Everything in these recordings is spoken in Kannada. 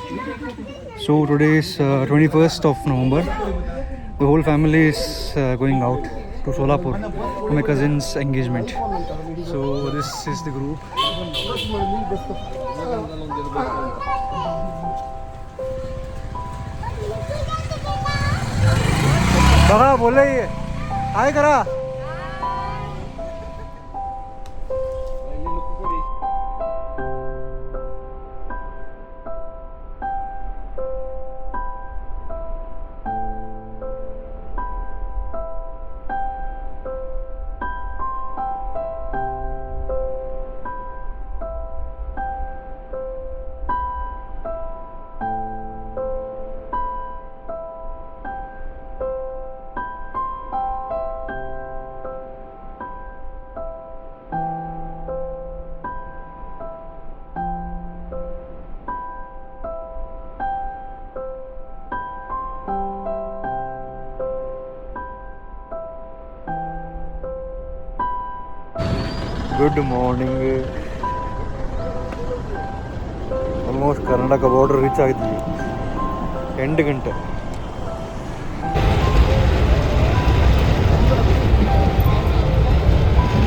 So today is 21st of November. The whole family is going out to Solapur for my cousin's engagement. So this is the group. बघा बोले हाय करा. Good morning. Almost Karnataka border reach ಆಗಿದ್ವಿ. 8 ಗಂಟೆ.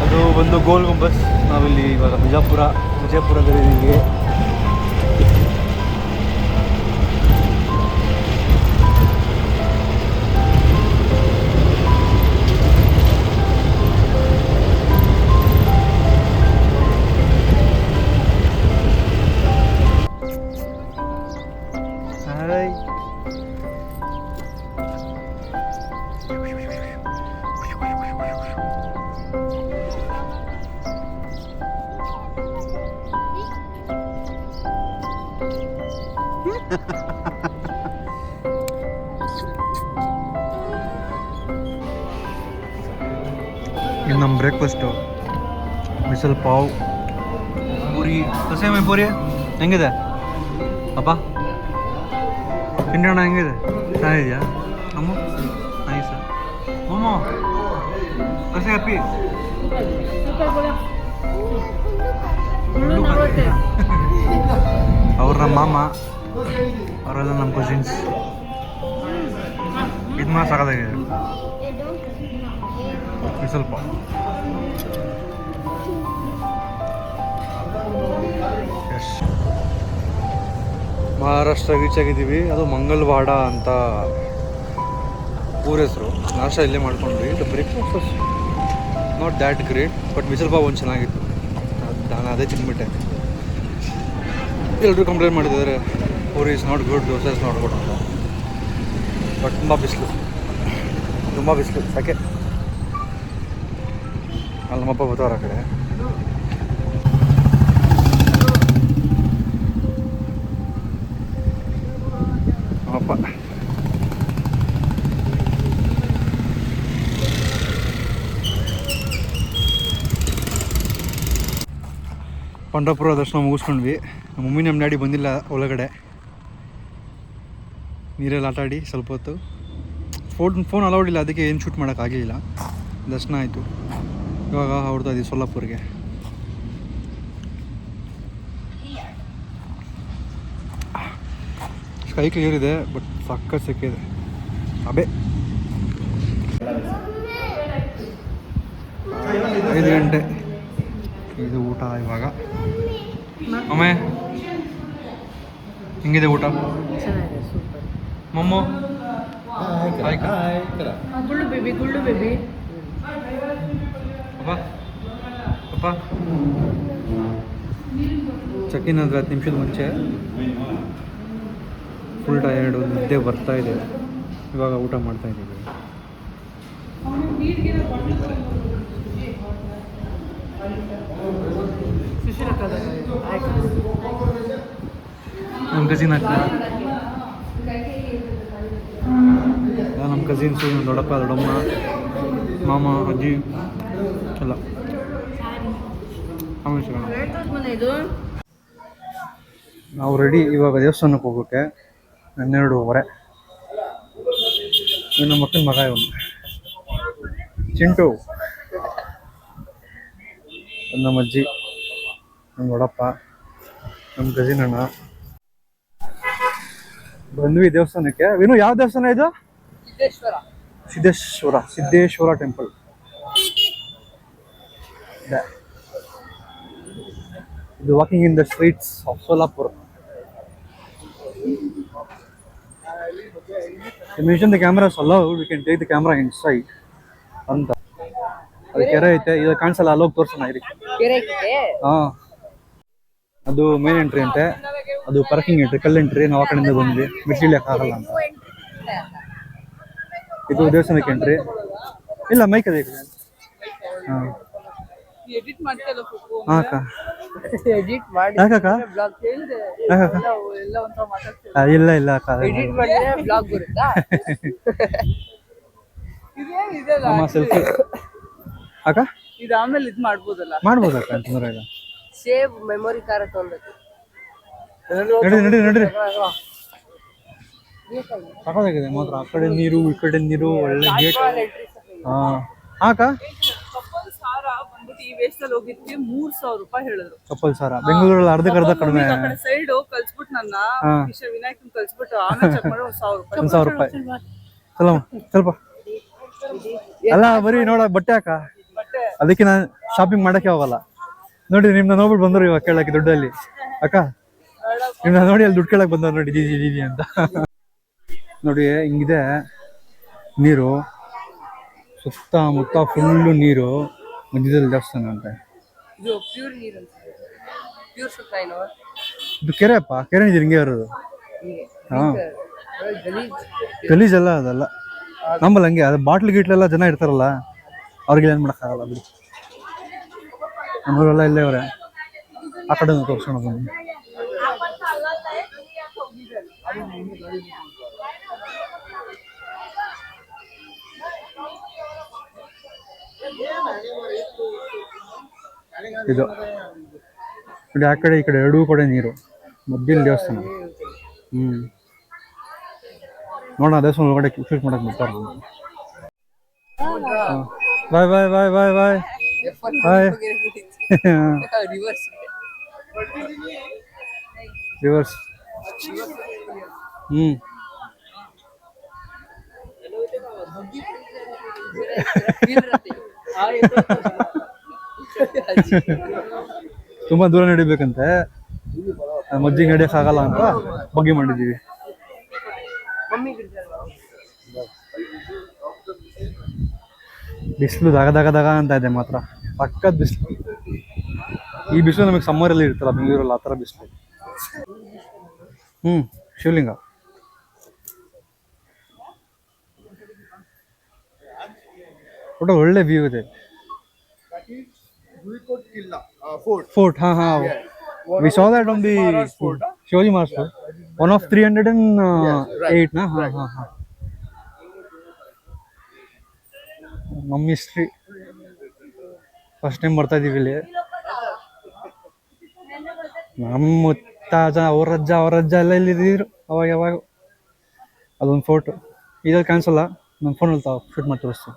ಅದು ಬಂದು ಗೋಲ್ ಗುಂಬಸ್. ನಾವಿಲ್ಲಿ ಇವಾಗ ವಿಜಯಪುರದಲ್ಲಿದ್ದೀವಿ. ಇದು ನಮ್ಮ ಬ್ರೇಕ್ಫಾಸ್ಟು. ಮಿಸಲ್ ಪಾವ್, ಪೂರಿ, ದಸೆ ಪೂರಿ ಹೆಂಗಿದೆ ಅಪ್ಪ? ತಿನ್ನೋಣ. ಹೆಂಗಿದೆ? ಚೆನ್ನಾಗಿದೆಯಾ ಅಮ್ಮ? ನೈಸ್ ಅಮ್ಮ. ಕಸೆ ಅಪ್ಪಿ ಅವ್ರು ನಮ್ಮ ಮಾಮ, ಅವರೆಲ್ಲ ನಮ್ಮ ಕಸಿನ್ಸ್. ಇದು ಮಾ ಸಾಕಾಗಿದೆ. ಸ್ವಲ್ಪ ಮಹಾರಾಷ್ಟ್ರ ರೀಚ್ ಆಗಿದ್ದೀವಿ. ಅದು ಮಂಗಲ್ವಾಡ ಅಂತ ಊರ ಹೆಸರು. ನಾಷ್ಟ ಇಲ್ಲೇ ಮಾಡ್ಕೊಂಡ್ವಿ. The breakfast not that great, but missile pav ಒಂದು ಚೆನ್ನಾಗಿತ್ತು. ನಾನು ಅದೇ ತಿಂದ್ಬಿಟ್ಟೆ. ಎಲ್ಲರೂ ಕಂಪ್ಲೇಂಟ್ ಮಾಡಿದ್ದಾರೆ puri is not good, dosa is not good ಅಂತ. ಬಟ್ ತುಂಬ ಬಿಸಿಲು ಯಾಕೆ ಅಲ್ಲಿ ನಮ್ಮಪ್ಪ ಬರ್ತಾವ್ರ ಆ ಕಡೆ. ನಮ್ಮಪ್ಪ ಪಂಡರಪುರ ದರ್ಶನ ಮುಗಿಸ್ಕೊಂಡ್ವಿ. ನಮ್ಮ ಮಮ್ಮಿ ನಮ್ಮ ಡ್ಯಾಡಿ ಬಂದಿಲ್ಲ ಒಳಗಡೆ. ನೀರಲ್ಲಿ ಆಟ ಆಡಿ ಸ್ವಲ್ಪ ಹೊತ್ತು. ಫೋನ್ ಅಲೌಡ್ ಇಲ್ಲ, ಅದಕ್ಕೆ ಏನು ಶೂಟ್ ಮಾಡೋಕ್ಕಾಗಲಿಲ್ಲ. ದರ್ಶನ ಆಯಿತು. ಇವಾಗ ಹೊರಡ್ತಾ ಇದ್ದೀವಿ ಸೊಲ್ಲಾಪುರ್ಗೆ. ಸ್ಕೈ ಕ್ಲಿಯರ್ ಇದೆ, ಬಟ್ ಸಕ್ಕ ಸೆಕ್ಕಿದೆ. ಅಬೆ 5 ಗಂಟೆ. ಇದು ಊಟ ಇವಾಗ. ಅಮ್ಮೆ ಹೆಂಗಿದೆ ಊಟ? ಮಮ್ಮು ಗುಳ್ಳು ಬೇಬಿ ಅಪ್ಪ ಚೆಕ್ಕಿನ್ ಅಂದರೆ 10 ನಿಮಿಷದ ಮುಂಚೆ. ಫುಲ್ ಟಯರ್ಡು, ನಿದ್ದೆ ಬರ್ತಾ ಇದೆ. ಇವಾಗ ಊಟ ಮಾಡ್ತಾ ಇದ್ದೀವಿ. ನಮ್ಮ ಕಸಿನ್ ಅಕ್ಕ, ನಮ್ಮ ಕಸಿನ್ಸು, ದೊಡ್ಡಪ್ಪ ದೊಡ್ಡಮ್ಮ, ಮಾಮ ಅಜ್ಜಿ ಎಲ್ಲ. ನಾವು ರೆಡಿ ಇವಾಗ ದೇವಸ್ಥಾನಕ್ಕೆ ಹೋಗೋಕ್ಕೆ. 12:30. ನನ್ನ ಮಕ್ಕಳ ಮಗ ಇವನು ಚಿಂಟು. ನಮ್ಮ ಅಜ್ಜಿ, ನಮ್ಮ ದೊಡ್ಡಪ್ಪ, ನಮ್ಮ ಕಸಿನ್ ಅಣ್ಣ. ಬಂದ್ವಿ ದೇವಸ್ಥಾನಕ್ಕೆ. ವಿನು, ಯಾವ ದೇವಸ್ಥಾನ ಇದು? ಸಿದ್ದೇಶ್ವರ ಟೆಂಪಲ್. ಇದು walking in the streets of Solapur. Mission the cameras allowed, we can take the camera inside ಅಂತ. ಅದು ಕೆರೆ ಐತೆ, ಇದು ಕಾಣಿಸಲ್ಲ, ಅಲ್ಲೋಗಿ ತೋರ್ಸೋಣ ಇರಿ. ಹಾ, ಅದು ಮೇನ್ ಎಂಟ್ರಿ ಅಂತೆ, ಅದು ಪಾರ್ಕಿಂಗ್ ಎಂಟ್ರಿ, ಕಲ್ಲು ಎಂಟ್ರಿ. ನಾವು ಆ ಕಡೆಯಿಂದ ಬಂದ್ವಿ, ಮೆಟ್ಟಿಲಿಯಕ್ಕೆ ಆಗಲ್ಲ ಅಂತ. ಇದು ದೇವಸ್ಥಾನಕ್ಕೆ ಎಂಟ್ರಿ. ಇಲ್ಲ, ಮೈಕ್ ಅದೇ. ಹಾಂ ಅಕ್ಕ, ಇಲ್ಲ ಇಲ್ಲ ಅಕ್ಕ, ಸೆಲ್ಫಿ ಅಕ್ಕ, ಇದು ಆಮೇಲೆ ಇದು ಮಾಡ್ಬೋದಲ್ಲ? ಮಾಡ್ಬೋದಕ್ಕ, ತೊಂದರೆ ಇಲ್ಲ. ಸೇವ್ ಮೆಮೊರಿ ಕಾರ್ಡ್ ತೊಗೊಂಡ್ಬೇಕು. ನಡಿ ಸಾಕಾಗಿದೆ ಮಾತ್ರ. ಆ ಕಡೆ ನೀರು, ಈ ಕಡೆ ನೀರು, ಒಳ್ಳೆ ಗೇಟ್. ಹಾ ಅಕ್ಕ, ಈ ವೇಸ್ಟಲ್ಲಿ ಹೋಗಿದ್ವಿ, 3,000 ರೂಪಾಯಿ ಹೇಳಿದ್ರು. ಕಪ್ಪಲ್ ಸಾರ ಬೆಂಗಳೂರಲ್ಲಿ ಅರ್ಧ ಕಡಿಮೆ. ಸೈಡ್ ಕಳ್ಸ್ಬಿಟ್ಟು ನನ್ನ ವಿನಾಯಕ್ ಕಳ್ಸ್ಬಿಟ್ಟು ಆಮೇಲೆ ಚೆಕ್ ಮಾಡಿ 1,000 ರೂಪಾಯಿ. ಸ್ವಲ್ಪ ಅಲ್ಲ, ಬರೀ ನೋಡ ಬಟ್ಟೆ ಅಕ್ಕ, ಅದಕ್ಕೆ ನಾನು ಶಾಪಿಂಗ್ ಮಾಡಕ್ಕೆ ಹೋಗಲ್ಲ. ನೋಡಿ, ನಿಮ್ನ ನೋಡ್ಬಿಟ್ಟು ಬಂದ್ರು ಇವಾಗ ಕೇಳಕ್ಕೆ ದುಡ್ಡಲ್ಲಿ. ಅಕ್ಕ, ನಿಮ್ನ ನೋಡಿ ಅಲ್ಲಿ ದುಡ್ಡು ಕೇಳಕ್ ಬಂದವ್ರು ನೋಡಿ, ದೀದಿ ಅಂತ. ನೋಡಿ ಹಿಂಗಿದೆ ನೀರು, ಸುತ್ತಮುತ್ತ ಫುಲ್ಲು ನೀರು, ಮಧ್ಯದಲ್ಲಿ ದೇವಸ್ಥಾನ ಅಂತ. ಇದು ಪ್ಯೂರ್ ನೀರು, ಪ್ಯೂರ್ ಸಪ್ಲೈ. ಇದು ಕೆರೆ ಅಪ್ಪ, ಕೆರೆ ನೀರು ಹಿಂಗೆ ಇರೋದು. ಹಾ, ಗಲೀಜಲ್ಲ ಅದಲ್ಲ, ನಮ್ಮಲ್ಲಿ ಹಂಗೆ. ಅದು ಬಾಟ್ಲು ಗೀಟ್ಲೆಲ್ಲ ಜನ ಇರ್ತಾರಲ್ಲ, ಅವ್ರಿಗೆ ಏನು ಮಾಡೋಕ್ಕಾಗಲ್ಲ ಬಿಡಿ. ನಮ್ಮವರೆಲ್ಲ ಇಲ್ಲೇ ಅವರೇ. ಆ ಕಡೆ ತೋರಿಸೋಣ ಬನ್ನಿ. ಇದು ನೋಡಿ, ಆ ಕಡೆ ಈ ಕಡೆ ಎರಡೂ ಕಡೆ ನೀರು, ಮಧ್ಯದಲ್ಲಿ ದೇವಸ್ಥಾನ. ನೋಡೋಣ, ದೇವಸ್ಥಾನ ಒಳಗಡೆ ಶೂಟ್ ಮಾಡಕ್ ಬಿಡ್ತಾರೆ. ಬಾಯ್ ಬಾಯ್ ಬಾಯ್ ಬಾಯ್ ಬಾಯ್ ಬಾಯ್. ರಿವರ್ಸ್. ತುಂಬಾ ದೂರ ನಡಿಬೇಕಂತೆ, ಮಜ್ಜಿಗೆ ನಡಿಯಕ್ ಆಗಲ್ಲ ಅಂತ ಬಗ್ಗಿ ಮಾಡಿದೀವಿ. ಬಿಸಿಲು ದಗ ಅಂತ ಇದೆ ಮಾತ್ರ, ಸಖತ್ ಬಿಸಿಲು. ಈ ಬಿಸಿಲು ನಮಗೆ ಸಮ್ಮರಲ್ಲಿ ಇರ್ತಲ್ಲ, ಬೆಂಗಳೂರಲ್ಲಿ ಆ ಥರ ಬಿಸಿಲು. ಶಿವಲಿಂಗ. ಒಟ್ಟು ಒಳ್ಳೆ ವ್ಯೂ ಇದೆ. Fort, we saw that on the Shivaji Maharaj Fort, one of 308 na. ನಮ್ಮ ಹಿಸ್ಟ್ರಿ ಫಸ್ಟ್ ಟೈಮ್ ಬರ್ತಾ ಇದೀವಿ ಇಲ್ಲಿ. ನಮ್ಮ ಮುತ್ತಾಜ, ಅವರಜ್ಜ ಎಲ್ಲ ಇಲ್ಲಿದ್ರು ಯಾವಾಗ. ಅದೊಂದು ಫೋಟೋ ಇದ್ರಲ್ಲಿ ಕಾಣಿಸಲ್ಲ, ನಮ್ಮ ಫೋನಲ್ಲಿ ಶೂಟ್ ಮಾಡಿ ತೋರಿಸ್ತೀವಿ.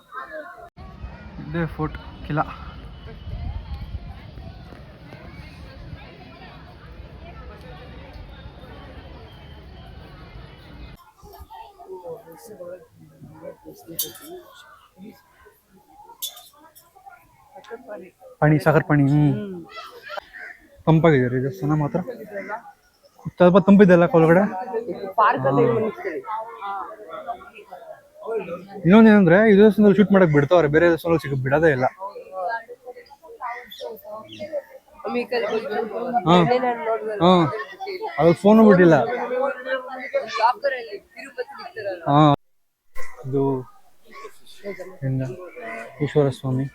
ಇದೇ ಫೋರ್ಟ್ ಕಿಲಾ. ಸಾಗರ್ ಪಾಣಿ. ತಂಪಾಗಿದೆ ರೀ ದೇವಸ್ಥಾನ ಮಾತ್ರ, ಸ್ವಲ್ಪ ತಂಪಿದೆಲ್ಲ ಒಳಗಡೆ. ಇನ್ನೊಂದೇನಂದ್ರೆ, ಈ ದೇವಸ್ಥಾನದಲ್ಲಿ ಶೂಟ್ ಮಾಡಕ್ ಬಿಡ್ತಾವ್ರೆ, ಬೇರೆ ದೇವಸ್ಥಾನದಲ್ಲಿ ಬಿಡೋದೇ ಇಲ್ಲ. ಅದು ಫೋನು ಬಿಟ್ಟಿಲ್ಲ. ಇದು ಈಶ್ವರ ಸ್ವಾಮಿ.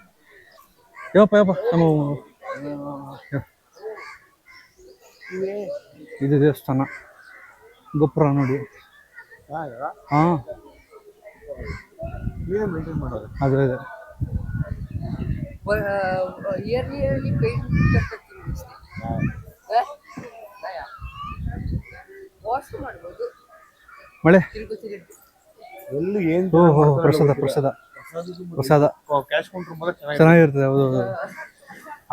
ಯಪ್ಪ ನಮ್ಮ ಇದು ದೇವಸ್ಥಾನ, ಗೋಪುರ ನೋಡಿ. ಅದೇ ಮಳೆ. ಪ್ರಸಾದ ಚೆನ್ನಾಗಿರ್ತದೆ. ಹೌದು,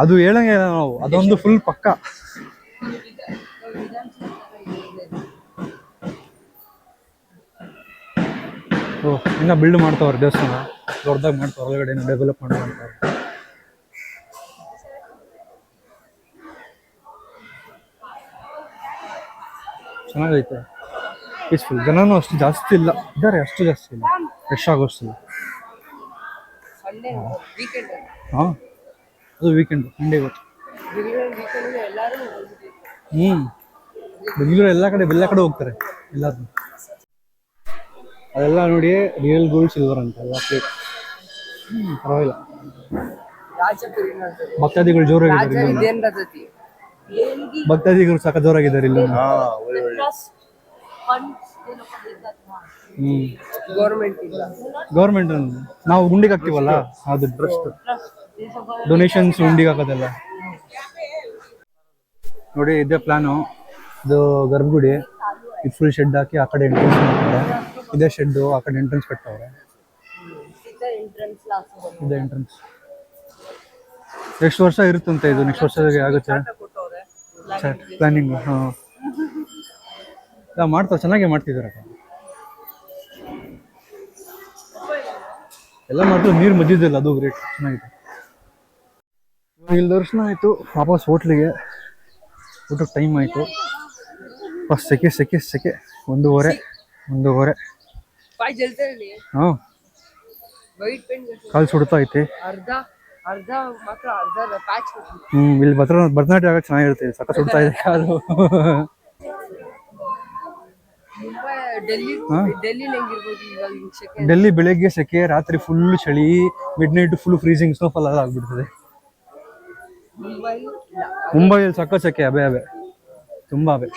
ಅದು ಹೇಳಂಗೆ ನಾವು, ಅದೊಂದು ಫುಲ್ ಪಕ್ಕ. ಇನ್ನ ಬಿಲ್ಡ್ ಮಾಡ್ತಾವ್ರೆ ದೇವಸ್ಥಾನ, ದೊಡ್ಡದಾಗಿ ಮಾಡ್ತಾವ್ರೆ, ಒಳಗಡೆ ಡೆವಲಪ್ ಮಾಡ್ತಾರೆ. ಚೆನ್ನಾಗೈತೆ, ಪೀಸ್ಫುಲ್. ಜನನೂ ಅಷ್ಟು ಜಾಸ್ತಿ ಇಲ್ಲ, ಇದ್ದಾರೆ ಅಷ್ಟು ಜಾಸ್ತಿ ಇಲ್ಲ, ಫ್ರೆಶ್ ಆಗೋಷ್ಟಿಲ್ಲ. ಹಾಂ, ಅದು ವೀಕೆಂಡ್, ಸಂಡೇ ಇವತ್ತು. ಬೆಂಗಳೂರು ಎಲ್ಲ ಕಡೆ ಹೋಗ್ತಾರೆ ಎಲ್ಲರೂ. ಅದೆಲ್ಲ ನೋಡಿ, ರಿಯಲ್ ಗೋಲ್ಡ್ ಸಿಲ್ವರ್ ಅಂತ ಎಲ್ಲ ಪ್ಲೇಟ್. ಪರವಾಗಿಲ್ಲ. ಭಕ್ತಾದಿಗಳು ಜೋರಾಗಿದ್ದಾರೆ, ಭಕ್ತಾದಿಗಳು ಸಾಕ ಜೋರಾಗಿದ್ದಾರೆ ಇಲ್ಲಿ. ಗೌರ್ಮೆಂಟ್ ನಾವು ಗುಂಡಿಗೆ ಹಾಕ್ತೀವಲ್ಲ, ಅದು ಟ್ರಸ್ಟ್ ಡೊನೇಷನ್ಸ್ ಗುಂಡಿಗೆ ಹಾಕೋದೆಲ್ಲ. ನೋಡಿ, ಇದೇ ಪ್ಲಾನು. ಇದು ಗರ್ಭಗುಡಿ, ಇದು ಫುಲ್ ಶೆಡ್ ಹಾಕಿ ಆ ಕಡೆ ಎಂಟ್ರೆನ್ಸ್ ಮಾಡ್ತಾರೆ. ಇದೇ ಶೆಡ್ಡು, ಆ ಕಡೆ ಎಂಟ್ರೆನ್ಸ್ ಕಟ್ಟವ್ರೆ. ಇದೇ ಎಂಟ್ರೆನ್ಸ್. ನೆಕ್ಸ್ಟ್ ವರ್ಷ ಇರುತ್ತಂತೆ ಇದು, ನೆಕ್ಸ್ಟ್ ವರ್ಷದಾಗೆ ಆಗುತ್ತೆ ಪ್ಲಾನಿಂಗ್. ಹಾಂ, ಮಾಡ್ತಾರೆ, ಚೆನ್ನಾಗೇ ಮಾಡ್ತಿದ್ದಾರೆ. ಎಲ್ಲ ಮಾಡ್ತಾರೆ, ನೀರು ಮಧ್ಯದಿಲ್ಲ, ಅದು ಗ್ರೇಟ್, ಚೆನ್ನಾಗಿದೆ. ಇಲ್ಲಿ ದರ್ಶನ ಆಯಿತು, ವಾಪಸ್ ಹೋಟ್ಲಿಗೆ. ಊಟಕ್ಕೆ ಟೈಮ್ ಆಯಿತು. ಫಸ್ಟ್ ಸೆಕೆ 1:15. ಹಾಂ, ಕಾಲು ಸುಡ್ತಾ ಐತೆ. ಇಲ್ಲಿ ಭರತನಾಟ್ಯ ಆಗೋದು ಚೆನ್ನಾಗಿರುತ್ತೆ, ಸಕ್ಕ ಸುಡ್ತಾ ಇದೆ ಕಾಲು. ಡೆಲ್ಲಿ ಬೆಳಗ್ಗೆ ಸೆಕೆ, ರಾತ್ರಿ ಫುಲ್ ಚಳಿ, mid night full freezing, snowfall ಎಲ್ಲ ಆಗ್ಬಿಡ್ತದೆ. ಮುಂಬೈಯಲ್ಲಿ ಸಕ್ಕ ಸೆಕೆ, ಅಬೆ ತುಂಬಾ ಅಬೆ.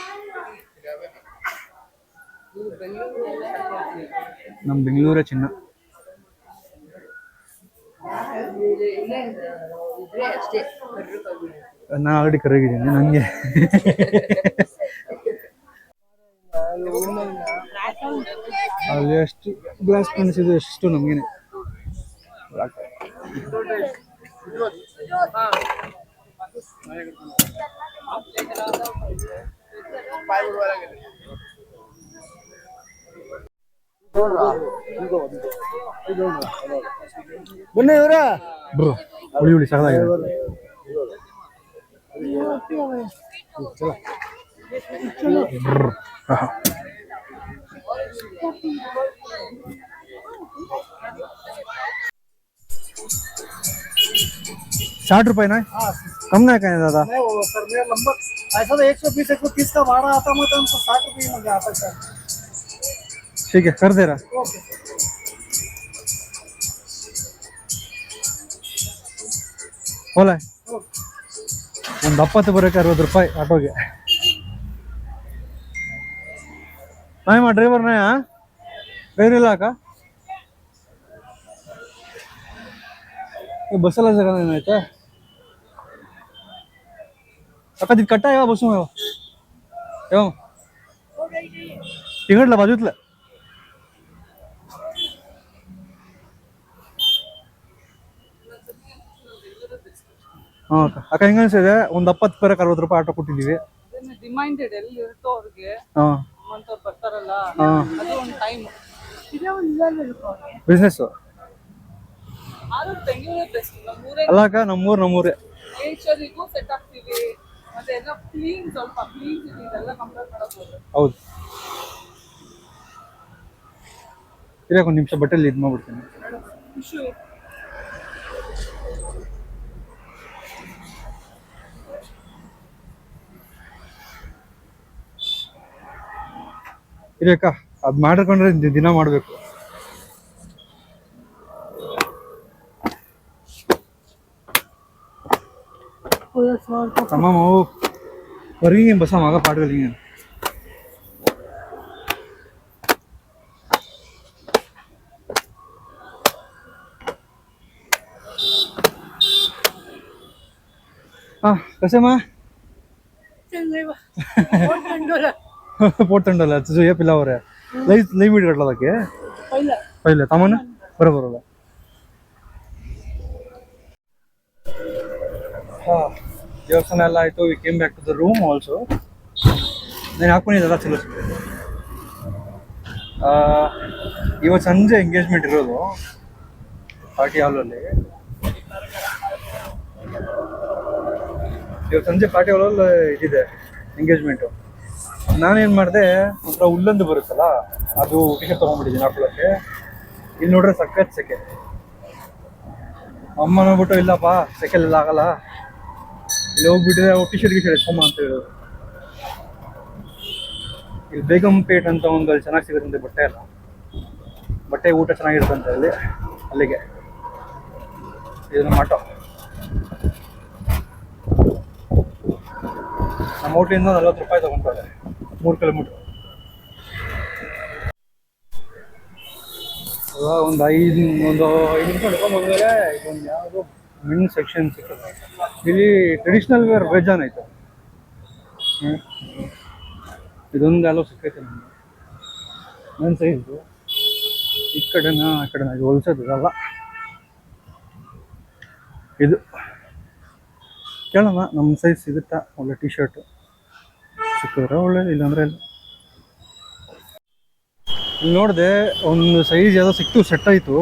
ನಮ್ಮ ಬೆಂಗಳೂರೇ ಚಿನ್ನ. ನಾನು ಆಲ್ರೆಡಿ ಕರಗಿದ್ದೀನಿ, ನನಗೆ ಅಲ್ಲಿ ಎಷ್ಟು ಗ್ಲಾಸ್ ಕಾಣಿಸಿದೆ ಎಷ್ಟು ನಮಗೇನೆ. ಬನ್ನಿ ಇವರ ಬ್ರೋ, ಹುಳಿ ಸಾಕಾಗಿದೆ. ₹60 ना, कम नहीं कहें दादा। नहीं वो सर मेरा नंबर ऐसा तो 120 130 का भाड़ा आता, मतलब हमको 60 रुपये में आता सर। ठीक है, कर दे रहा। ओके बोला ಒಂದು 70 ಬರೋಕೆ ₹60 ಆಟೋಗೆ. ನಾಯಿ ಮಾ ಡ್ರೈವರ್ ನಾಯ ಬೇರಿಲ್ಲ ಅಕ್ಕ, ಬಸ್ಸಲ್ಲ जगह ಏನಾಯ್ತಾ अक्का तिथे कट्टा आहे बसून येऊ तिकडला बाजूतलं. ಹಾಂ ಅಕ್ಕ, ಹೆಂಗ ಅನ್ಸಿದೆ? ಒಂದು 70 ಬರಕ್ಕೆ ₹60 ಆಟೋ ಕೊಟ್ಟಿದ್ದೀವಿ. ರಿಮೈಂಡೆಡ್ ಎಲ್ಲಿ ಇರುತ್ತೋ ಅವ್ರಿಗೆ, ಹಾಂ ನಮ್ಮಂತವ್ರು ಬರ್ತಾರಲ್ಲ, ಹಾಂ ಅದು ಒಂದು ಟೈಮ್ ಬಿಸ್ನೆಸ್. ಆದ್ರೂ ಬೆಂಗಳೂರೇ ಬೆಸ್ಟ್. ನಮ್ಮೂರೇ ಅಲ್ಲ ಅಕ್ಕ, ನಮ್ಮೂರೇ ನೇಚರಿಗೂ ಸೆಟ್ ಆಗ್ತೀವಿ. ಮತ್ತೆ ಎಲ್ಲ ಕ್ಲೀನ್, ಸ್ವಲ್ಪ ಕ್ಲೀನ್ ಸಿಟಿ, ಇದೆಲ್ಲ ಕಂಪೇರ್ ಮಾಡಕ್ ಹೋದ್ರೆ. ಹೌದು. ಇರಾಕ ಒಂದು ನಿಮಿಷ ಬಟ್ಟೆಲ್ಲಿ ಇದು ಮಾಡ್ಬಿಡ್ತೀನಿ. ಇರಾಕ ಅದು ಮಾಡ್ಕೊಂಡ್ರೆ ದಿನ ಮಾಡಬೇಕು. तमाम वो करेंगे बस हम आगे पाठ करेंगे. हाँ कैसे माँ? पोटंडला तुझे ये पिला हो रहा है. लई मीट कटला था क्या? पहले तमन बराबर होला. हाँ ದೇವಸ್ಥಾನ ಎಲ್ಲ ಆಯಿತು. We came back to the room also. ನಾನು ಹಾಕೊಂಡಿದ್ದಲ್ಲ ಚಲೋ ಇವತ್ತು ಸಂಜೆ ಎಂಗೇಜ್ಮೆಂಟ್ ಇರೋದು ಪಾರ್ಟಿ ಹಾಲಲ್ಲಿ. ಇವತ್ತು ಸಂಜೆ ಪಾರ್ಟಿ ಹಾಲಲ್ಲಿ ಇದಿದೆ ಎಂಗೇಜ್ಮೆಂಟು. ನಾನೇನು ಮಾಡಿದೆ, ಒಂಥರ ಉಲ್ಲಂದು ಬರುತ್ತಲ್ಲ ಅದು ಟಿ ಶರ್ಟ್ ತೊಗೊಂಡ್ಬಿಟ್ಟಿದ್ದೀನಿ ಹಾಕೊಳ್ಳೋಕ್ಕೆ. ಇಲ್ಲಿ ನೋಡ್ರೆ ಸಖತ್ ಸೆಕೆ. ಅಮ್ಮ ನೋಡ್ಬಿಟ್ಟು ಇಲ್ಲಪ್ಪ ಸೆಕೆಲೆಲ್ಲ ಆಗಲ್ಲ, ಇಲ್ಲಿ ಹೋಗ್ಬಿಟ್ಟಿದ್ರೆ ಟಿ ಶರ್ಟ್ ಎತ್ಕೊಂಬ ಅಂತ ಹೇಳೋದು. ಇಲ್ಲಿ ಬೇಗಂಪೇಟ್ ಅಂತ ಒಂದು ಅಲ್ಲಿ ಚೆನ್ನಾಗಿ ಸಿಗುತ್ತಂತೆ ಬಟ್ಟೆ ಎಲ್ಲ, ಬಟ್ಟೆ ಊಟ ಚೆನ್ನಾಗಿರುತ್ತಂತೆ ಅಲ್ಲಿ. ಅಲ್ಲಿಗೆ ಇದು ನಮ್ಮ ಆಟೋ. ನಮ್ಮ ಹೋಟ್ಲಿಂದ 40 ರೂಪಾಯಿ ತಗೊಂತಾರೆ 3 ಕಿಲೋಮೀಟ್ರ್. ಒಂದು 5 ನಿಮಿಷ ಹಿಡ್ಕೊಂಡ್ಬಂದ್ಮೇಲೆ ಇದೊಂದು ಯಾವುದೋ ಮೆನ್ ಸೆಕ್ಷನ್ ಸಿಕ್ಕುತ್ತೆ. ಇಲ್ಲಿ ಟ್ರೆಡಿಷ್ನಲ್ ವೇರ್ ವೆಜಾನ್ ಆಯಿತು. ಇದೊಂದು ಎಲ್ಲೋ ಸಿಕ್ಕೈತೆ ನಮಗೆ ನನ್ನ ಸೈಜು. ಈ ಕಡೆನ ಆ ಕಡೆನ ಇದು ಹೊಲ್ಸೋದು ಇರಲ್ಲ. ಇದು ಕೇಳೋಣ ನಮ್ಮ ಸೈಜ್ ಸಿಗುತ್ತಾ, ಒಳ್ಳೆ ಟಿ ಶರ್ಟು ಸಿಕ್ಕಿದ್ರೆ ಒಳ್ಳೇದು, ಇಲ್ಲಾಂದರೆ ಇಲ್ಲ. ಇಲ್ಲಿ ನೋಡಿದೆ ಒಂದು ಸೈಜ್ ಯಾವುದೋ ಸಿಕ್ತು, ಸೆಟ್ ಆಯಿತು.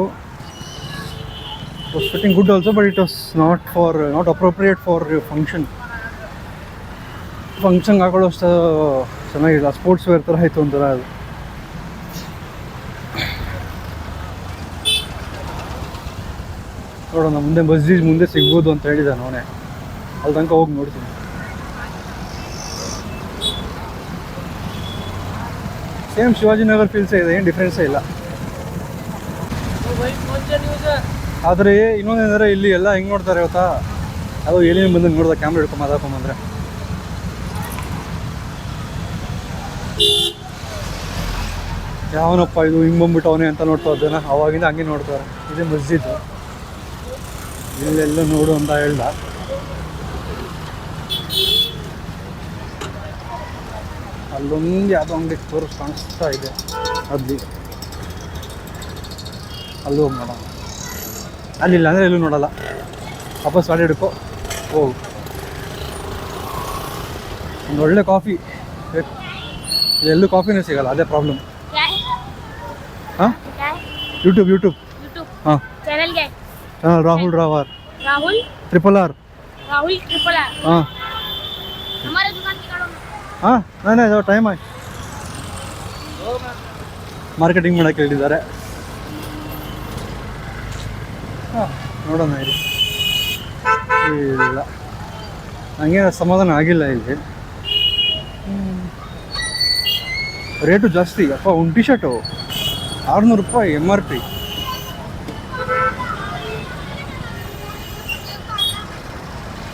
Was fitting good also, but it was not appropriate for ಫಂಕ್ಷನ್ಗೆ ಹಾಕೊಳ್ಳೋಷ್ಟು ಚೆನ್ನಾಗಿಲ್ಲ. ಸ್ಪೋರ್ಟ್ಸ್ ವೇರ್ ಥರ ಆಯಿತು ಒಂಥರ ಅದು. ನೋಡೋಣ ಮುಂದೆ ಮಸ್ಜಿದ್ ಮುಂದೆ ಸಿಗ್ಬೋದು ಅಂತ ಹೇಳಿದ ಅವನೇ. ಅಲ್ಲಿ ತನಕ ಹೋಗಿ ನೋಡ್ತೀನಿ. ಸೇಮ್ ಶಿವಾಜಿನಗರ್ ಫೀಲ್ಸೇ ಇದೆ, ಏನು ಡಿಫ್ರೆನ್ಸೇ ಇಲ್ಲ. ಆದರೆ ಇನ್ನೊಂದೇಂದರೆ ಇಲ್ಲಿ ಎಲ್ಲ ಹೆಂಗೆ ನೋಡ್ತಾರೆ ಗೊತ್ತಾ, ಅದು ಏನೇನು ಬಂದು ನೋಡ್ದೆ ಕ್ಯಾಮ್ರಾ ಹಿಡ್ಕೊಂಡು ಮಾತಾಡ್ಕೊಂಬಂದ್ರೆ. ಯಾವನಪ್ಪ ಇದು ಹಿಂಗೆ ಬಂದ್ಬಿಟ್ಟವನೇ ಅಂತ ನೋಡ್ತಾ ಇದ್ದೇನೆ. ಅವಾಗಿಂದ ಹಂಗೆ ನೋಡ್ತಾರೆ. ಇದೇ ಮಸ್ಜಿದ್, ಇಲ್ಲೆಲ್ಲ ನೋಡು ಅಂತ ಹೇಳ್ದ. ಅಲ್ಲೊಂದು ಯಾವುದೋ ಅಂಗಡಿ ಕಾಣಿಸ್ತಾ ಇದೆ, ಅಲ್ಲಿ ಅಲ್ಲೂ ಹೋಗಿ ನೋಡೋಣ. ಅಲ್ಲಿಲ್ಲ ಅಂದರೆ ಎಲ್ಲೂ ನೋಡಲ್ಲ. ವಾಪಸ್ ಗಾಡಿ ಹಿಡ್ಕೊ ಹೋಗು. ಒಂದು ಒಳ್ಳೆ ಕಾಫಿ, ಎಲ್ಲೂ ಕಾಫಿನೇ ಸಿಗಲ್ಲ, ಅದೇ ಪ್ರಾಬ್ಲಮ್. ಹಾಂ ಯೂಟ್ಯೂಬ್ ಹಾಂ ಚಾನಲ್ ರಾಹುಲ್ ರಾವರ್ RRR. ಹಾಂ ಹಾಂ ನಾನೇ ಅದು ಟೈಮ್ ಆಯ್ತು. ಮಾರ್ಕೆಟಿಂಗ್ ಮಾಡೋಕ್ಕೆ ಹೇಳಿದ್ದಾರೆ. ಹಾಂ ನೋಡೋಣ. ಇಲ್ಲ ನನಗೆ ಸಮಾಧಾನ ಆಗಿಲ್ಲ. ಇಲ್ಲಿ ರೇಟು ಜಾಸ್ತಿ ಅಪ್ಪ. ಒಂದು ಟಿ ಶರ್ಟು 600 ರೂಪಾಯಿ MRP.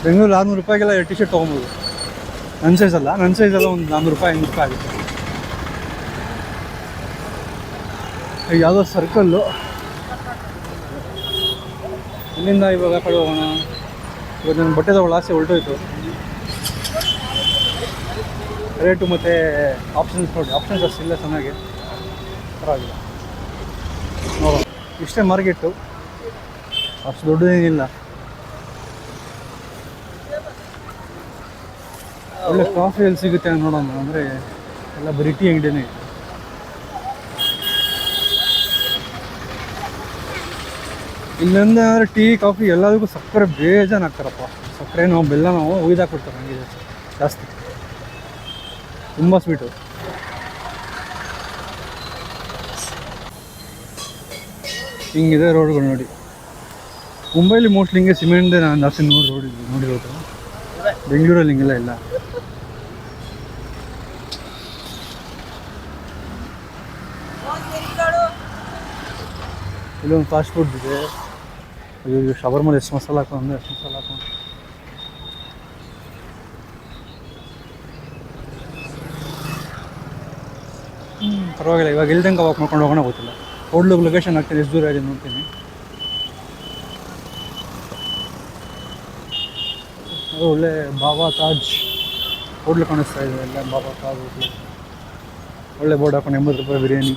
ಬೆಂಗಳೂರು 600 ರೂಪಾಯಿಗೆಲ್ಲ ಟಿ ಶರ್ಟ್ ತೊಗೊಬೋದು. ನನ್ನ ಸೈಜಲ್ಲ ಒಂದು 400 ರೂಪಾಯಿ 500 ರೂಪಾಯಿ ಆಗುತ್ತೆ. ಯಾವುದೋ ಸರ್ಕಲ್ಲು. ಇಲ್ಲಿಂದ ಇವಾಗ ಕಡೆ ಹೋಗೋಣ. ಇವಾಗ ನನ್ನ ಬಟ್ಟೆ ತಗೊಳ್ಳೋ ಆಸೆ ಹೊರಟೋಯ್ತು. ರೇಟು ಮತ್ತು ಆಪ್ಷನ್ಸ್ ನೋಡಿ, ಆಪ್ಷನ್ಸ್ ಅಷ್ಟಿಲ್ಲ ಚೆನ್ನಾಗಿ, ಪರವಾಗಿಲ್ಲ. ನೋಡೋಣ. ಇಷ್ಟೇ ಮಾರ್ಕೆಟು, ಅಷ್ಟು ದೊಡ್ಡದೇನಿಲ್ಲ. ಒಳ್ಳೆ ಕಾಫಿ ಎಲ್ಲಿ ಸಿಗುತ್ತೆ ನೋಡೋಣ. ಅಂದರೆ ಎಲ್ಲ ಬರೀ ಟೀ ಅಂಗಡಿನೇ. ಇಲ್ಲಂದ್ರೆ ಟೀ ಕಾಫಿ ಎಲ್ಲದಕ್ಕೂ ಸಕ್ಕರೆ ಬೇಜಾನ್ ಹಾಕ್ತಾರಪ್ಪ. ಸಕ್ಕರೆನೋ ಬೆಲ್ಲನೋ ಒಯ್ದಾಕ್ಬಿಡ್ತಾರೆ ಹಂಗೆ ಜಾಸ್ತಿ, ತುಂಬ ಸ್ವೀಟು. ಹಿಂಗಿದೆ ರೋಡ್ಗಳು ನೋಡಿ. ಮುಂಬೈಲಿ ಮೋಸ್ಟ್ಲಿ ಹಿಂಗೆ ಸಿಮೆಂಟ್ ನಾನು ಜಾಸ್ತಿ ನೋಡಿರೋದು. ಬೆಂಗಳೂರಲ್ಲಿ ಹಿಂಗೆಲ್ಲ ಇಲ್ಲ. ಇಲ್ಲೊಂದು ಫಾಸ್ಟ್ ಫುಡ್ ಇದೆ. ಇದು ಶವರ್ಮಲ್ಲಿ ಎಷ್ಟು ಮಸಾಲ ಹಾಕೊಂಡು ಪರವಾಗಿಲ್ಲ. ಇವಾಗ ಇಲ್ದಂಗೆ ವಾಕ್ ಮಾಡ್ಕೊಂಡು ಹೋಗೋಣ ಗೊತ್ತಿಲ್ಲ. ಹೋಟ್ಲಿಗೆ ಲೊಕೇಶನ್ ಹಾಕ್ತೀನಿ, ಎಷ್ಟು ದೂರ ಇದೆ ನೋಡ್ತೀನಿ. ಒಳ್ಳೆ ಬಾಬಾ ತಾಜ್ ಹೋಟ್ಲು ಕಾಣಿಸ್ತಾ ಇದೆ. ಎಲ್ಲ ಬಾಬಾ ತಾಜ್ ಹೋಟ್ಲು. ಒಳ್ಳೆ ಬೋರ್ಡ್ ಹಾಕೊಂಡು 80 ರೂಪಾಯಿ ಬಿರಿಯಾನಿ.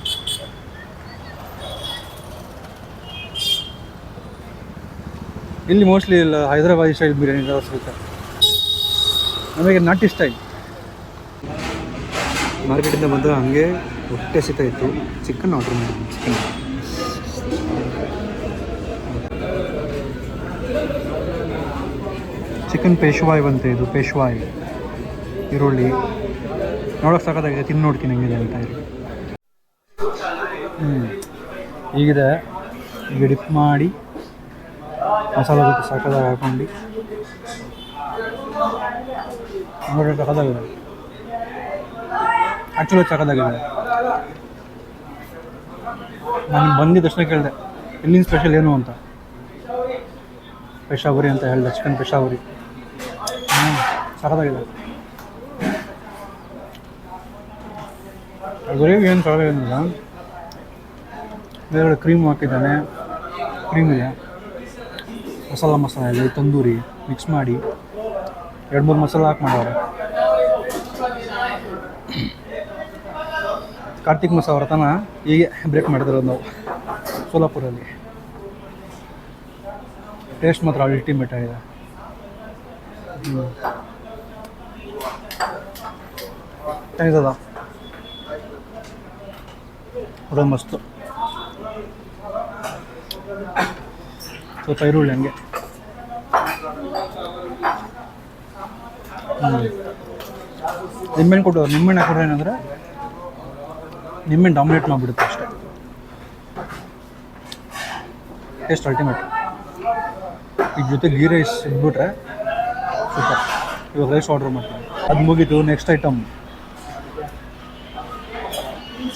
ಇಲ್ಲಿ ಮೋಸ್ಟ್ಲಿ ಇಲ್ಲ ಹೈದರಾಬಾದಿ ಸ್ಟೈಲ್ ಬಿರಿಯಾನಿ ಸಿಗುತ್ತೆ. ನಮಗೆ ನಾಟಿ ಸ್ಟೈಲ್. ಮಾರ್ಕೆಟಿಂದ ಬಂದರೆ ಹಂಗೆ ಹೊಟ್ಟೆ ಸಿಕ್ಕಾಯಿತು. ಚಿಕನ್ ಆರ್ಡ್ರ್ ಮಾಡಿದ್ದೀನಿ. ಚಿಕನ್ ಪೇಶ್ವಾಯ್ ಬಂತು. ಇದು ಪೇಶ್ವಾಯ್ ಈರುಳ್ಳಿ ನೋಡೋಕೆ ಸಾಕಾಗಿದೆ. ತಿಂದು ನೋಡ್ತೀನಿ ಹೆಂಗಿದೆ ಅಂತ ಹೇಳಿ. ಹೀಗಿದೆ. ಈಗ ಡಿಪ್ ಮಾಡಿ ಮಸಾಲೆ ಜೊತೆ ಸಾಕಾದಾಗ ಹಾಕೊಂಡು ನೋಡಿ. ಸಾಕಾಗಿದೆ, ಆ್ಯಕ್ಚುಲಿ ಸಾಕಾಗಿದೆ. ನಾನು ಬಂದಿದ್ದ ತಕ್ಷಣ ಕೇಳಿದೆ ಇಲ್ಲಿನ ಸ್ಪೆಷಲ್ ಏನು ಅಂತ. ಪೇಶಾವರಿ ಅಂತ ಹೇಳಿದೆ, ಚಿಕನ್ ಪೇಶಾವರಿ. ಸಾಕಾಗಿದೆ. ಗ್ರೇವಿ ಏನು ಸಾಕಾಗಿಲ್ಲ. ಬೇರೆ ಕ್ರೀಮ್ ಹಾಕಿದ್ದಾನೆ, ಕ್ರೀಮ್ ಇದೆ, ಮಸಾಲ ಇದೆ, ತಂದೂರಿ ಮಿಕ್ಸ್ ಮಾಡಿ 2-3 ಮಸಾಲ ಹಾಕಿ ಮಾಡೋರು. ಕಾರ್ತಿಕ್ ಮಸಾಲ ವ್ರತನ ಹೀಗೆ ಬ್ರೇಕ್ ಮಾಡಿದಿರೋದು ನಾವು ಸೋಲಾಪುರಲ್ಲಿ. ಟೇಸ್ಟ್ ಮಾತ್ರ ಅಲ್ಟಿಮೇಟ್ ಆಗಿದೆ. ಚೆನ್ನಾಗಿದೆ ಅದು ಮಸ್ತು. ಸ್ವಲ್ಪ ಈರುಳ್ಳಿ ಹಂಗೆ. ನಿಂಬೆಹಣ್ಣು ಕೊಟ್ಟವ್ರು. ನಿಂಬೆಹಣ್ಣು ಹಾಕಿದ್ರೆ ಏನಂದರೆ ನಿಂಬೆಹಣ್ಣು ಡಾಮಿನೇಟ್ ಮಾಡಿಬಿಡುತ್ತೆ ಅಷ್ಟೇ. Taste ultimate. ಈಗ ಜೊತೆ ಗೀ ರೈಸ್ ಇದ್ಬಿಟ್ರೆ ಸೂಪರ್. ಇವಾಗ ರೈಸ್ ಆರ್ಡ್ರ್ ಮಾಡ್ತೀನಿ. ಅದು ಮುಗೀತು. Next item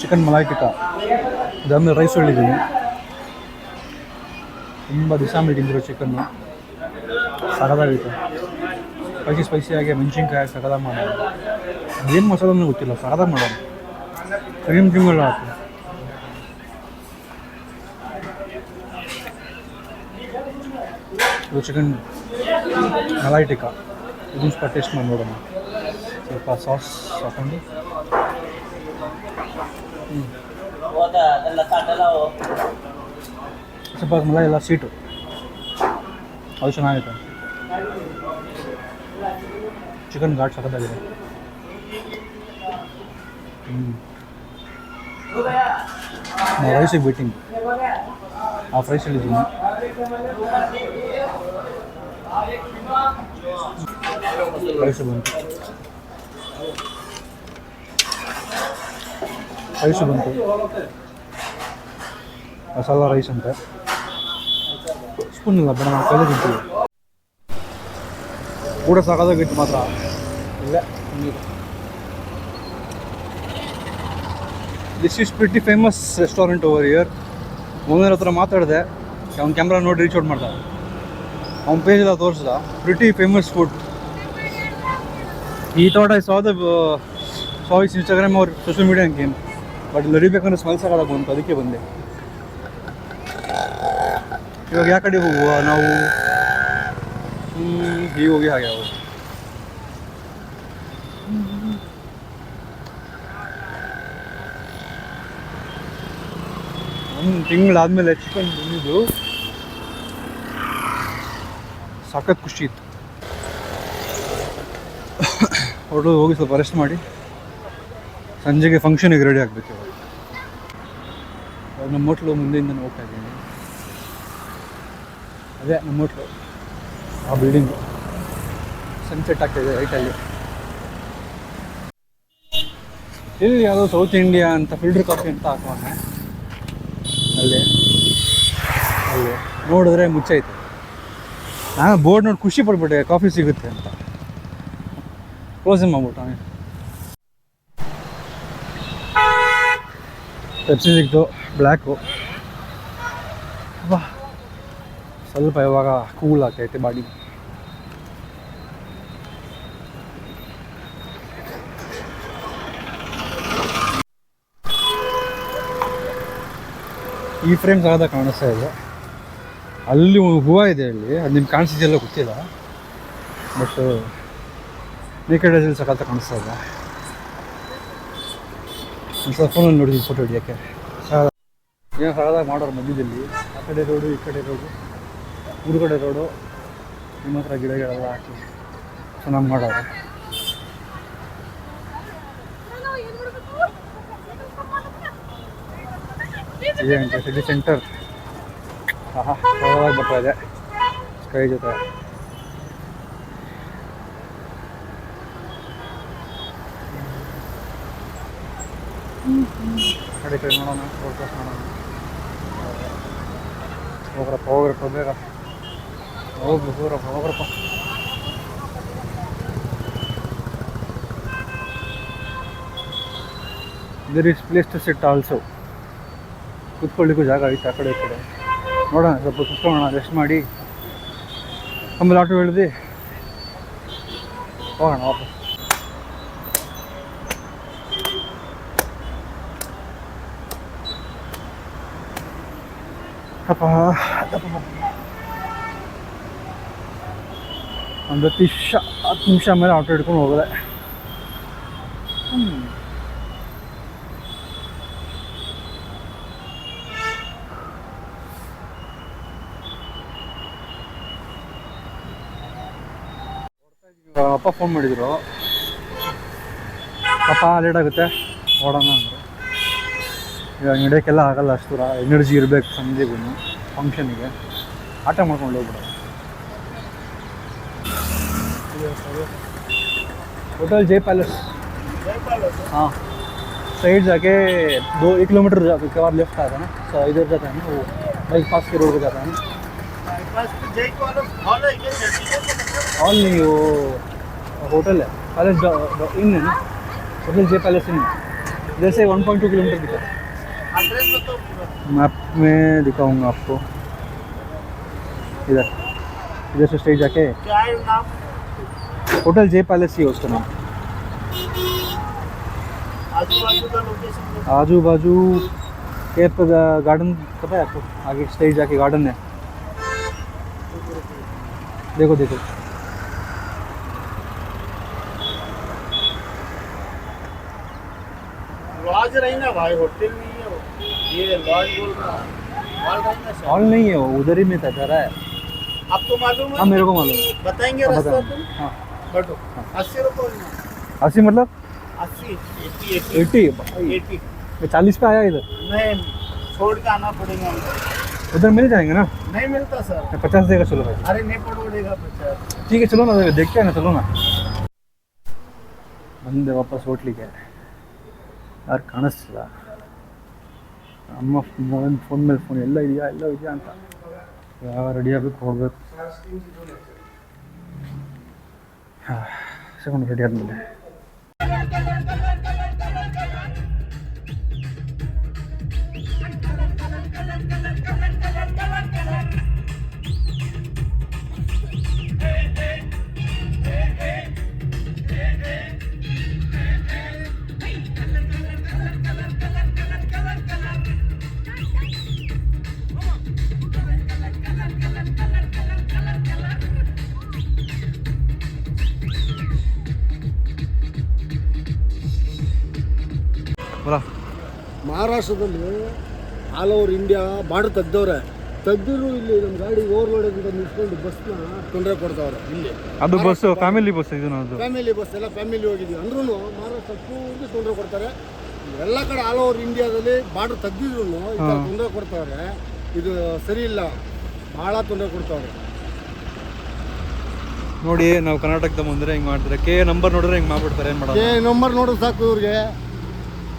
chicken malai tikka. ಅದಾದಮೇಲೆ ರೈಸ್ ಹೇಳಿದ್ದೀನಿ. ತುಂಬ ದಿವಸ ಮೇಲೆ ತಿಂದಿರೋ ಚಿಕನ್ನು. ಸಗದಾಗಿತ್ತು. ಸ್ಪೈಸಿಯಾಗಿ ಮೆಣಸಿನ್ಕಾಯಿ ಸಗದ ಮಾಡೋದು. ಏನು ಮಸಾಲನೂ ಗೊತ್ತಿಲ್ಲ, ಸಗದ ಮಾಡೋದು. ಕ್ರೀಮ್ ಎಲ್ಲ ಹಾಕಿ. ಇದು ಚಿಕನ್ ಮಲಾಯ್ ಟಿಕ್ಕಾ. ಇದನ್ನು ಸ್ವಲ್ಪ ಟೇಸ್ಟ್ ಮಾಡಿ ನೋಡೋಣ. ಸ್ವಲ್ಪ ಸಾಸ್ ಹಾಕೊಂಡು ಸ್ವಲ್ಪ ಮಲಾಯ್ ಎಲ್ಲ ಸ್ವೀಟು, ಅದು ಚೆನ್ನಾಗಿತ್ತು. ಚಿಕನ್ ಘಾಟ್ ಸಖತ್ತಾಗಿದೆ. ನಾವು ರೈಸಿಗೆ ಬಿಟ್ಟಿಂಗ್ ಆ ರೈಸಲ್ಲಿದ್ದೀನಿ. ರೈಸು ಬಂತು. ಮಸಾಲ ರೈಸ್ ಅಂತ. ಸ್ಪೂನ್ ಇಲ್ಲ ಬೇಡ, ನಾವು ಕೈಲೇ ತಿಂತೀವಿ. ಕೂಡ ಸಾಕಾಗಿತ್ತು ಮಾತ್ರ. ಇಲ್ಲ, this is pretty famous restaurant over here. Owner ಹತ್ರ ಮಾತಾಡಿದೆ. ಅವ್ನ ಕ್ಯಾಮ್ರಾ ನೋಡಿ ರೀಚ್ ಔಟ್ ಮಾಡ್ದ. ಅವ್ನ ಪೇಜೆಲ್ಲ ತೋರಿಸ್ದ. Pretty famous food. I thought I saw his Instagram or social media and came. But ಇಲ್ಲಿ ನಡಿಬೇಕಂದ್ರೆ ಸ್ಮೆಲ್ ಸಾಕಾಗ ಬಂತು, ಅದಕ್ಕೆ ಬಂದೆ. ಇವಾಗ ಯಾವ ಕಡೆ ಹೋಗುವ ನಾವು? ಹೀಗೆ ಹೋಗಿ ಹಾಗೆ ಹೋಗಿ. ಒಂದು ತಿಂಗಳಾದಮೇಲೆ ಚಿಕನ್ ಬಂದಿದ್ದು ಸಖತ್ ಖುಷಿ ಇತ್ತು. ಹೊರಟು ಹೋಗಿ ಸ್ವಲ್ಪ ರೆಸ್ಟ್ ಮಾಡಿ ಸಂಜೆಗೆ ಫಂಕ್ಷನಿಗೆ ರೆಡಿ ಆಗಬೇಕು. ಇವಾಗ ನಮ್ಮ ಹೋಟ್ಲು ಮುಂದೆಯಿಂದ ಹೋಗ್ತಾ ಇದ್ದೀನಿ. ಅದೇ ನಮ್ಮ ಹೋಟ್ಲು, ಆ ಬಿಲ್ಡಿಂಗು. ಸನ್ಸೆಟ್ ಆಗ್ತಾಯಿದೆ ರೈಟಲ್ಲಿ. ಇಲ್ಲಿ ಯಾವುದೋ ಸೌತ್ ಇಂಡಿಯಾ ಅಂತ ಫಿಲ್ಟರ್ ಕಾಫಿ ಅಂತ ಹಾಕೋಣ. ಅಲ್ಲೇ ನೋಡಿದ್ರೆ ಮುಚ್ಚೈತೆ. ನಾನು ಬೋರ್ಡ್ ನೋಡಿ ಖುಷಿ ಪಡ್ಬಿಟ್ಟೆ, ಕಾಫಿ ಸಿಗುತ್ತೆ ಅಂತ. ಕ್ಲೋಸ್ ಮಾಡ್ಬಿಟ್ಟು ಪೆಪ್ಸಿ ಸಿಕ್ತು, ಬ್ಲ್ಯಾಕು. ಸ್ವಲ್ಪ ಇವಾಗ ಕೂಲ್ ಆಗ್ತೈತೆ ಬಾಡಿ. ಈ ಫ್ರೇಮ್ ಸಾಗದ ಕಾಣಿಸ್ತಾ ಇದೆ. ಅಲ್ಲಿ ಹೂವು ಇದೆ ಅಲ್ಲಿ, ಅದು ನಿಮ್ಗೆ ಕಾಣಿಸಿದೆಲ್ಲ ಗೊತ್ತಿಲ್ಲ. ಬಟ್ ನೇಕೆಡ್ ಡೇಸಲ್ಲಿ ಸಕಾಲ ಕಾಣಿಸ್ತಾ ಇದೆ. ಒಂದು ಫೋನಲ್ಲಿ ನೋಡಿದ್ವಿ ಫೋಟೋ ಹಿಡಿಯೋಕ್ಕೆ. ಏನು ಸಾಗದಾಗ ಮಾಡೋರು ಮಧ್ಯದಲ್ಲಿ. ಆ ಕಡೆ ರೋಡು, ಈ ಕಡೆ ರೋಡು, ಊರುಗಡೆ ರೋಡು. ನಿಮ್ಮ ಹತ್ರ ಗಿಡಗಳೆಲ್ಲ ಹಾಕಿ ಚೆನ್ನಾಗಿ ಮಾಡೋರು. ಇದೇಂತೆ ಸಿಟಿ ಸೆಂಟರ್. ಆಹಾ ಹೊರಗೆ ಬರ್ತಾ ಇದೆ ಸ್ಕೈ ಜೊತೆ. ಕಡೆ ಕಡೆ ನೋಡೋಣ, ಫೋರ್ಕಾಸ್ಟ್ ಮಾಡೋಣ. ಹೋಗ್ರಪ್ಪ ಬೇಗ ಹೋಗ್ರಪ್ಪ. There is place to sit also. ಕೂತ್ಕೊಳ್ಳಿಕ್ಕೂ ಜಾಗ ಐತೆ ಆ ಕಡೆ ಈ ಕಡೆ. ನೋಡೋಣ ಸ್ವಲ್ಪ ಕೂತ್ಕೊಳ್ಳೋಣ, ರೆಸ್ಟ್ ಮಾಡಿ ಆಮೇಲೆ ಆಟೋ ಇಳಿದು ಹೋಗೋಣ ವಾಪಸ್. ಒಂದು 10 ನಿಮಿಷ ಮೇಲೆ ಆಟೋ ಹಿಡ್ಕೊಂಡು ಹೋಗೋದೆ. ಅಪ್ಪ ಫೋನ್ ಮಾಡಿದ್ರು, ಪಾಪ ಲೇಟ್ ಆಗುತ್ತೆ ಓಡೋಣ ಅಂದರೆ. ಇವಾಗ ನಡೆಯೋಕ್ಕೆಲ್ಲ ಆಗಲ್ಲ, ಅಷ್ಟು ದೂರ ಎನರ್ಜಿ ಇರಬೇಕು ಸಂಜೆಗೂ ಫಂಕ್ಷನಿಗೆ. ಆಟ ಮಾಡ್ಕೊಂಡು ಹೋಗ್ಬಿಡೋದು. होटल जय पैलेस। हाँ साइड जाके 1 किलोमीटर के बाद लेफ्ट आता है ना, तो इधर जाता है ना, वो बाईपास के रोड पे जाता है ना। हॉल नहीं, वो होटल है, पैलेस इन है ना, होटल जय पैलेस इन। इधर से 1.2 किलोमीटर दिखा है। मैप में दिखाऊंगा आपको। इधर से स्ट्रेट जाके होटल जय पैलेस ही है उसका नाम। आजू बाजू केप गार्डन पता है आपको? आगे स्ट्रेट जाके गार्डन है, देखो देखो। लॉज रही ना भाई, होटल नहीं है वो, ये लॉज बोल रहा है। हॉल नहीं है वो, उधर ही में था रहा है। आपको मालूम है? हाँ मेरे को मालूम है। बताएंगे रास्ता तुम? हाँ बैठो। 80 रुपये। 80 मतलब 80 80 मैं 40 पे आया इधर। नहीं, छोड़ के आना पड़ेगा हमको। उधर मिल जाएंगे ना? नहीं मिलता सर। 50 देगा, चलो भाई। अरे नहीं पड़ेगा 50। ठीक है चलो ना, देखते हैं ना, चलो ना। ಬಂದೆ ವಾಪಸ್ ಹೋಟ್ಲಿಗೆ. ಯಾರು ಕಾಣಿಸ್ತಿಲ್ಲ. ಅಮ್ಮ ಫೋನ್ ಮೇಲೆ ಫೋನ್ ಎಲ್ಲ ಇದೆಯಾ ಅಂತ ಯಾವ ರೆಡಿ ಆಗಬೇಕು, ಹೋಗ್ಬೇಕು. ಸೆಕೆಂಡ್ ರೆಡಿ ಆದಮೇಲೆ ಮಹಾರಾಷ್ಟ್ರದಲ್ಲಿ ಆಲ್ ಓವರ್ ಇಂಡಿಯಾ ಬಾರ್ಡರ್ ತೆಗ್ದಿರು ಇಲ್ಲಿ ನಮ್ಮ ಗಾಡಿ ಓವರ್ಲೋಡ್ ಅಂತ ನಿಂತ್ಕೊಂಡು ಬಸ್ನ ತೊಂದರೆ ಕೊಡ್ತಾವ್ರೆ. ಇಲ್ಲಿ ಅದು ಬಸ್ ಫ್ಯಾಮಿಲಿ ಬಸ್, ಇದು ಫ್ಯಾಮಿಲಿ ಬಸ್, ಎಲ್ಲ ಫ್ಯಾಮಿಲಿ ಹೋಗಿದ್ವಿ ಅಂದ್ರೂ ಮಹಾರಾಷ್ಟ್ರ ಪೂರ್ತಿ ತೊಂದರೆ ಕೊಡ್ತಾರೆ. ಎಲ್ಲ ಕಡೆ ಆಲ್ ಓವರ್ ಇಂಡಿಯಾದಲ್ಲಿ ಬಾರ್ಡರ್ ತೆಗ್ದಿದ್ರು ತೊಂದರೆ ಕೊಡ್ತಾವ್ರೆ. ಇದು ಸರಿ ಇಲ್ಲ, ಭಾಳ ತೊಂದರೆ ಕೊಡ್ತಾವ್ರೆ. ನೋಡಿ ನಾವು ಕರ್ನಾಟಕದ ಬಂದರೆ ಹಿಂಗೆ ಮಾಡ್ತಾರೆ. ಕೆ ನಂಬರ್ ನೋಡಿದ್ರೆ ಹಿಂಗೆ ಮಾಡ್ಬಿಡ್ತಾರೆ. ಏನು ಮಾಡೋದು? ನಂಬರ್ ನೋಡೋದು ಸಾಕು, ಇವ್ರಿಗೆ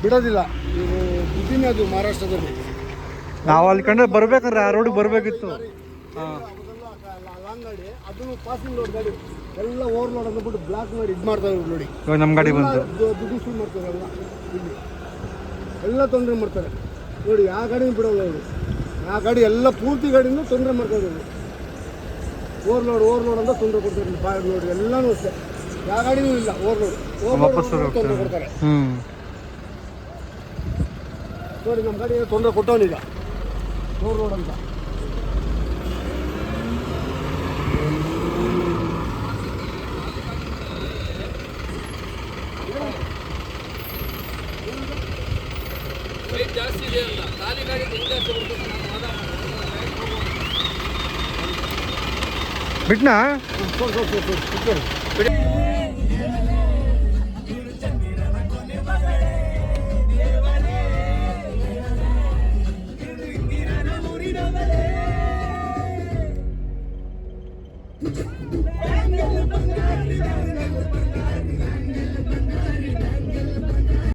ಬಿಡೋದಿಲ್ಲ. ಇದು ಬುದ್ಧಿನೇ ಅದು ಮಹಾರಾಷ್ಟ್ರದಲ್ಲಿ. ನಾವು ಅಲ್ಲಿ ಕಂಡ್ರೆ ಬರ್ಬೇಕಂದ್ರೆ ಆ ರೋಡಿಗೆ ಬರಬೇಕಿತ್ತು. ಹಾಂ ಲಾಂಗ್ ಗಾಡಿ, ಅದನ್ನು ಪಾಸಿಂಗ್ ರೋಡ್ ಗಾಡಿ ಎಲ್ಲ ಓವರ್ಲೋಡ್ ಅಂದ್ಬಿಟ್ಟು ಬ್ಲಾಕ್ ಮಾಡಿ ಇದು ಮಾಡ್ತಾರೆ ನೋಡಿ. ಇವಾಗ ನಮ್ಮ ಗಾಡಿ ಬಂತು, ದುಡ್ಡು ಶುರು ಮಾಡ್ತಾರೆ ಎಲ್ಲ. ಇಲ್ಲಿ ಎಲ್ಲ ತೊಂದರೆ ಮಾಡ್ತಾರೆ ನೋಡಿ. ಯಾವ ಗಾಡಿನೂ ಬಿಡೋಲ್ಲ ಇವರು. ಆ ಗಾಡಿ ಎಲ್ಲ ಪೂರ್ತಿ ಗಾಡಿನೂ ತೊಂದರೆ ಮಾಡ್ತಾರೆ ಇವರು. ಓವರ್ಲೋಡ್ ಅಂತ ತೊಂದರೆ ಕೊಡ್ತಾರೆ. ಬಾಯ್ ನೋಡಿ ಎಲ್ಲನೂ ಅಷ್ಟೇ, ಯಾವ ಗಾಡಿನೂ ಇಲ್ಲ. ಓವರ್ಲೋಡ್ ತೊಂದರೆ ಕೊಡ್ತಾರೆ ನೋಡಿ. ನಮ್ಮ ಗಾಡಿ ತೊಂದರೆ ಕೊಟ್ಟವನೀಗ ಓವರ್ಲೋಡ್ ಅಂತ. ಜಾಸ್ತಿ ಇದೆ ಅಲ್ಲ, ಖಾಲಿ ಗಾಡಿ ಬಿಟ್ನಾ